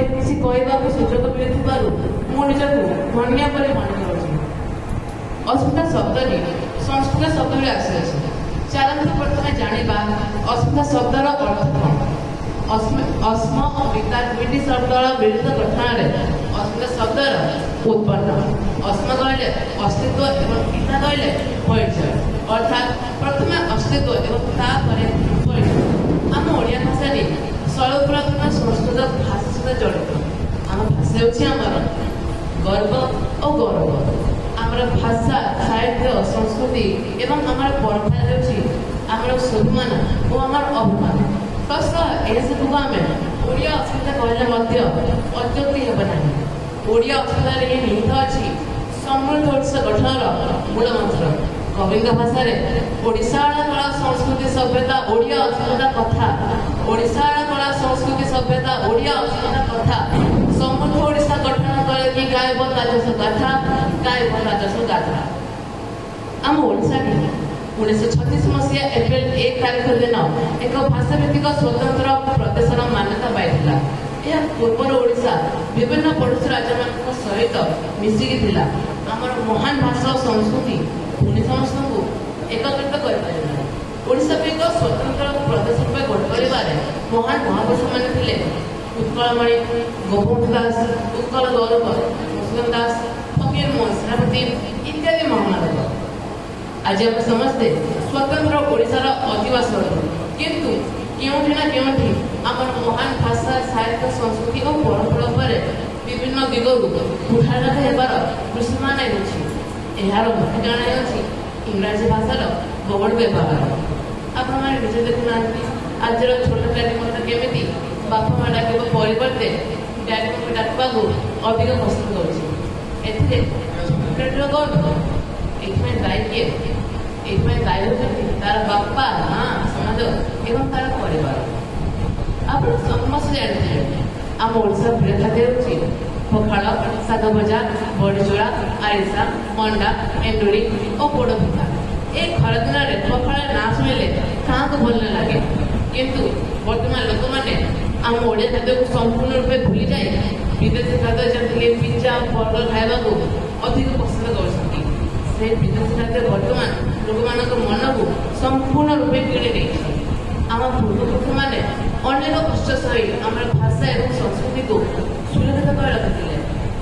କିଛି କହିବାକୁ ସୁଯୋଗ ମିଳିଥିବାରୁ ମୁଁ ନିଜକୁ ଧନ୍ୟ ବୋଲି ମନେ କରୁଛି। ଅସ୍ମିତା ଶବ୍ଦଟି ସଂସ୍କୃତ ଶବ୍ଦରୁ ଆସିଅଛି। ଚାଲନ୍ତୁ ପ୍ରଥମେ ଜାଣିବା ଅସ୍ମିତା ଶବ୍ଦର ଅର୍ଥ କ'ଣ। ଅସ୍ମ ଓ ପିତା ଦୁଇଟି ଶବ୍ଦର ମିଳିତ ଗଠନରେ ଅସ୍ମିତା ଶବ୍ଦର ଉତ୍ପନ୍ନ। ଅସ୍ମ କହିଲେ ଅସ୍ତିତ୍ୱ ଏବଂ ପିତା କହିଲେ ପରିଚୟ, ଅର୍ଥାତ୍ ପ୍ରଥମେ ଅସ୍ତିତ୍ୱ ଏବଂ ତାପରେ ପରିଚୟ। ଆମ ଓଡ଼ିଆ ଭାଷାରେ ସର୍ବପ୍ରଥମ ସଂସ୍କୃତ ଭାଷା ସହିତ ଜଡ଼ିତ। ଆମ ଭାଷା ହେଉଛି ଆମର ଗର୍ବ ଓ ଗୌରବ। ଆମର ଭାଷା, ସାହିତ୍ୟ, ସଂସ୍କୃତି ଏବଂ ଆମର ପରମ୍ପରା ହେଉଛି ଆମର ସ୍ୱାଭିମାନ ଓ ଆମର ଅଭିମାନ। ଏସବୁକୁ ଆମେ ଓଡ଼ିଆ ଅସ୍ମିତା କହିଲେ ମଧ୍ୟ ଅତ୍ୟୁକ୍ତି ହେବ ନାହିଁ। ଓଡ଼ିଆ ଅସ୍ମିତାରେ ହିଁ ନିହିତ ଅଛି ସମୃଦ୍ଧ ଓଡ଼ିଶା ଗଠନର ମୂଳ ମନ୍ତ୍ର। କବିଙ୍କ ଭାଷାରେ ଓଡ଼ିଶାର କଳା ସଂସ୍କୃତି ସଭ୍ୟତା ଓଡ଼ିଆ ଅସ୍ମିତା କଥା, ଓଡ଼ିଶାର କଳା ସଂସ୍କୃତି ସଭ୍ୟତା ଓଡ଼ିଆ ଅସ୍ମିତା କଥା, ସମୃଦ୍ଧ ଓଡ଼ିଶା ଗଠନ କରେ କି ଗାଇବ ରାଜସ୍ୱ ଗାଥା, ଗାଇବ ରାଜସ୍ୱ ଗାଥା। ଆମ ଓଡ଼ିଶାରେ 1936 ମସିହା ଏପ୍ରିଲ 1 ତାରିଖ ଦିନ ଏକ ଭାଷାଭିତ୍ତିକ ସ୍ୱତନ୍ତ୍ର ପ୍ରଦେଶର ମାନ୍ୟତା ପାଇଥିଲା। ଏହା ପୂର୍ବରୁ ଓଡ଼ିଶା ବିଭିନ୍ନ ପଡ଼ୋଶୀ ରାଜ୍ୟମାନଙ୍କ ସହିତ ମିଶିକି ଥିଲା। ଆମର ମହାନ ଭାଷା ଓ ସଂସ୍କୃତି ପୁଣି ସମସ୍ତଙ୍କୁ ଏକତ୍ରିତ କରିପାରିଥିଲା। ଓଡ଼ିଶାକୁ ଏକ ସ୍ୱତନ୍ତ୍ର ପ୍ରଦେଶ ରୂପେ ଗଢ଼ି ତୋଳିବାରେ ମହାନ ମହାପୁରୁଷମାନେ ଥିଲେ ଉତ୍କଳମଣି ଗୋପବନ୍ଧୁ ଦାସ, ଉତ୍କଳ ଗୌରବ ମୁସଲମାନ ଦାସ, ଫକୀର ମୋହନ ସେନାପତି ଇତ୍ୟାଦି ମହାମାନବ। ଆଜି ଆମେ ସମସ୍ତେ ସ୍ୱତନ୍ତ୍ର ଓଡ଼ିଶାର ଅଧିବାସୀ ଅଟୁ, କିନ୍ତୁ କେଉଁଠି ନା କେଉଁଠି ଆମର ମହାନ ଭାଷା, ସାହିତ୍ୟ, ସଂସ୍କୃତି ଓ ପରମ୍ପରା ଉପରେ ବିଭିନ୍ନ ଦିଗରୁ କୁଠାରଘାତ ହେବାର ଦୃଶ୍ୟମାନ ହେଉଛି। ଏହାର ମୁଖ୍ୟ କାରଣ ହେଉଛି ଇଂରାଜୀ ଭାଷାର ବହୁଳ ବ୍ୟବହାର। ଆପଣମାନେ ନିଜେ ଦେଖୁନାହାନ୍ତି ଆଜିର ଛୋଟ ଡାଡିମାନଙ୍କୁ କେମିତି ବାପା ମା ଡାକିବ ପରିବର୍ତ୍ତେ ଡାଡିମାନଙ୍କୁ ଡାକିବାକୁ ଅଧିକ ପସନ୍ଦ କରୁଛି। ଏଥିରେ ଏଥିପାଇଁ ଦାୟୀ କିଏ? ଏଥିପାଇଁ ଦାୟୀ ହେଉଛନ୍ତି ତାର ବାପା, ମା, ସମାଜ ଏବଂ ତାର ପରିବାର। ଆପଣ ସମସ୍ତେ ଜାଣିଥିବେ ଆମ ଓଡ଼ିଶାର ପ୍ରିୟ ଖାଦ୍ୟ ହେଉଛି ପଖାଳ, ଶାଗ ଭଜା, ବଡ଼ିଚୁରା, ଆରିସା, ମଣ୍ଡା, ଏଣ୍ଡୁରି ଓ ପୋଡ଼ ପିଠା। ଏ ଖରାଦିନରେ ପଖାଳ ନାଁ ଶୁଣିଲେ କାହାକୁ ଭଲ ନ ଲାଗେ, କିନ୍ତୁ ବର୍ତ୍ତମାନ ଲୋକମାନେ ଆମ ଓଡ଼ିଆ ଖାଦ୍ୟକୁ ସମ୍ପୂର୍ଣ୍ଣ ରୂପେ ଭୁଲିଯାଇ ବିଦେଶୀ ଖାଦ୍ୟ ଯେମିତିକି ପିଜ୍ଜା, ବର୍ଗର ଖାଇବାକୁ ଅଧିକ ପସନ୍ଦ କରୁଛନ୍ତି। ସେ ବିଦେଶୀ ଖାଦ୍ୟ ବର୍ତ୍ତମାନ ଲୋକମାନଙ୍କ ମନକୁ ସମ୍ପୂର୍ଣ୍ଣ ରୂପେ କିଣି ନେଇଛି। ଆମ ପୂର୍ବପୁରୁଷମାନେ ଅନେକ କଷ୍ଟ ସହି ଆମର ଭାଷା ଏବଂ ସଂସ୍କୃତିକୁ ସୁରକ୍ଷିତ କରି ରଖିଥିଲେ।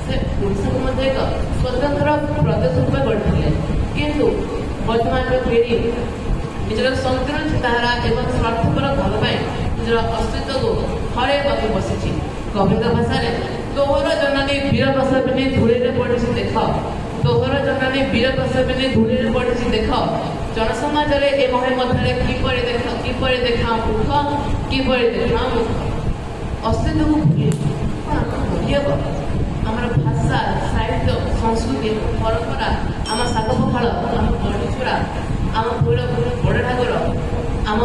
ସେ ଓଡ଼ିଶାକୁ ମଧ୍ୟ ଏକ ସ୍ୱତନ୍ତ୍ର ପ୍ରଦେଶ ରୂପେ ଗଢ଼ିଥିଲେ, କିନ୍ତୁ ବର୍ତ୍ତମାନର ପିଢ଼ି ନିଜର ସଂକୀର୍ଣ୍ଣ ଚିନ୍ତାଧାରା ଏବଂ ସ୍ୱାର୍ଥପର ଭଲ ପାଇଁ ନିଜର ଅସ୍ତିତ୍ୱକୁ ହରାଇବାକୁ ବସିଛି। କବିଙ୍କ ଭାଷାରେ ତୋହର ଜନନୀ ବୀର ପ୍ରସବିନୀ ଧୂଳିରେ ପଡ଼ିଛି ଦେଖ, ତୋହର ଜନନୀ ବୀର ପ୍ରସବିନୀ ଧୂଳିରେ ପଡ଼ିଛି ଦେଖ, ଜନସମାଜରେ ଏ ମହେ ମଧ୍ୟରେ କିପରି ଦେଖାଉ ମୁଖ, କିପରି ଦେଖାଉ ମୁଖ। ଅସ୍ତିତ୍ୱକୁ ଭୁଲି କ'ଣ ଭୁଲି ହେବ? ଆମର ଭାଷା, ସାହିତ୍ୟ, ସଂସ୍କୃତି, ପରମ୍ପରା, ଆମ ଶାଗ ପଖାଳ, ଆମ ବଡ଼ିଚୁରା, ଆମ ବଡ଼ ଠାକୁର, ଆମ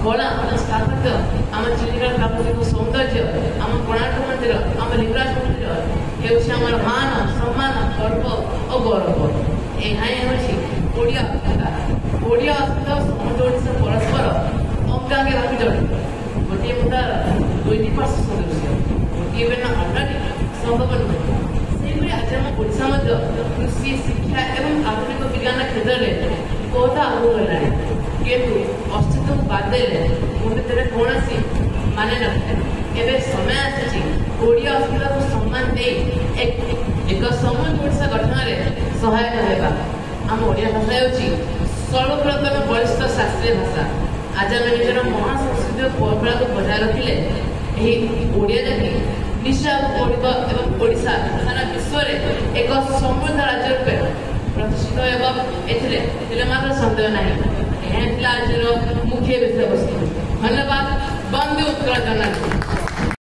କଳା, ଆମ ସ୍ଥାପତ୍ୟ, ଆମ ଚିଲିକାର ପ୍ରାକୃତିକ ସୌନ୍ଦର୍ଯ୍ୟ, ଆମ କୋଣାର୍କ ମନ୍ଦିର, ଆମ ଲିଙ୍ଗରାଜ ମନ୍ଦିର ହେଉଛି ଆମର ମାନ, ସମ୍ମାନ, ଗର୍ବ ଓ ଗୌରବ। ଏହା ହିଁ ହେଉଛି ଓଡ଼ିଆ ଅସ୍ମିତା। ଓଡ଼ିଆ ଅସ୍ମିତା ଓ ସମୁଦ୍ର ଓଡ଼ିଶା ପରସ୍ପର ଅଙ୍ଗାଙ୍ଗୀ ଭାବେ ଜଡ଼ିତ। ଗୋଟିଏ ମୁଦ୍ରାର ଦୁଇଟି ପାର୍ଶ୍ୱ ସଦୃଶ୍ୟ, ଗୋଟିଏ ବିନା ଅନ୍ୟଟି ସମ୍ଭବ ନୁହେଁ। ସେହିଭଳି ଆଜି ଆମ ଓଡ଼ିଶା ମଧ୍ୟ କୃଷି, ଶିକ୍ଷା ଏବଂ ଆଧୁନିକ ବିଜ୍ଞାନ କ୍ଷେତ୍ରରେ ବହୁତ ଆଗକୁ ଗଲାଣି, କିନ୍ତୁ ଅସ୍ତିତ୍ୱକୁ ବାଦ ଦେଲେ ମୋ ଭିତରେ କୌଣସି ମାନେ ନଥାଏ। ଏବେ ସମୟ ଆସିଛି ଓଡ଼ିଆ ଅସ୍ମିତାକୁ ସମ୍ମାନ ଦେଇ ଏକ ସମୃଦ୍ଧ ଓଡ଼ିଶା ଗଠନରେ ସହାୟକ ହେବା। ଆମ ଓଡ଼ିଆ ଭାଷା ହେଉଛି ସର୍ବପ୍ରଥମ ବଳିଷ୍ଠ ଶାସ୍ତ୍ରୀୟ ଭାଷା। ଆଜି ଆମେ ନିଜର ମହାନ ସଂସ୍କୃତି ଓ ପରମ୍ପରାକୁ ବଜାୟ ରଖିଲେ ଏହି ଓଡ଼ିଆ ଜାତି ନିଶ୍ଚୟ ପଡ଼ିବ ଏବଂ ଓଡ଼ିଶା ସାରା ବିଶ୍ୱରେ ଏକ ସମୃଦ୍ଧ ରାଜ୍ୟ ରୂପେ ପ୍ରତିଷ୍ଠିତ ହେବ। ଏଥିରେ ମାତ୍ର ସନ୍ଦେହ ନାହିଁ। ଏହା ଥିଲା ଆଜିର ମୁଖ୍ୟ ବିଷୟବସ୍ତୁ। ଧନ୍ୟବାଦ। ବନ୍ଦେ ଉତ୍କଳ ଜନନୀ।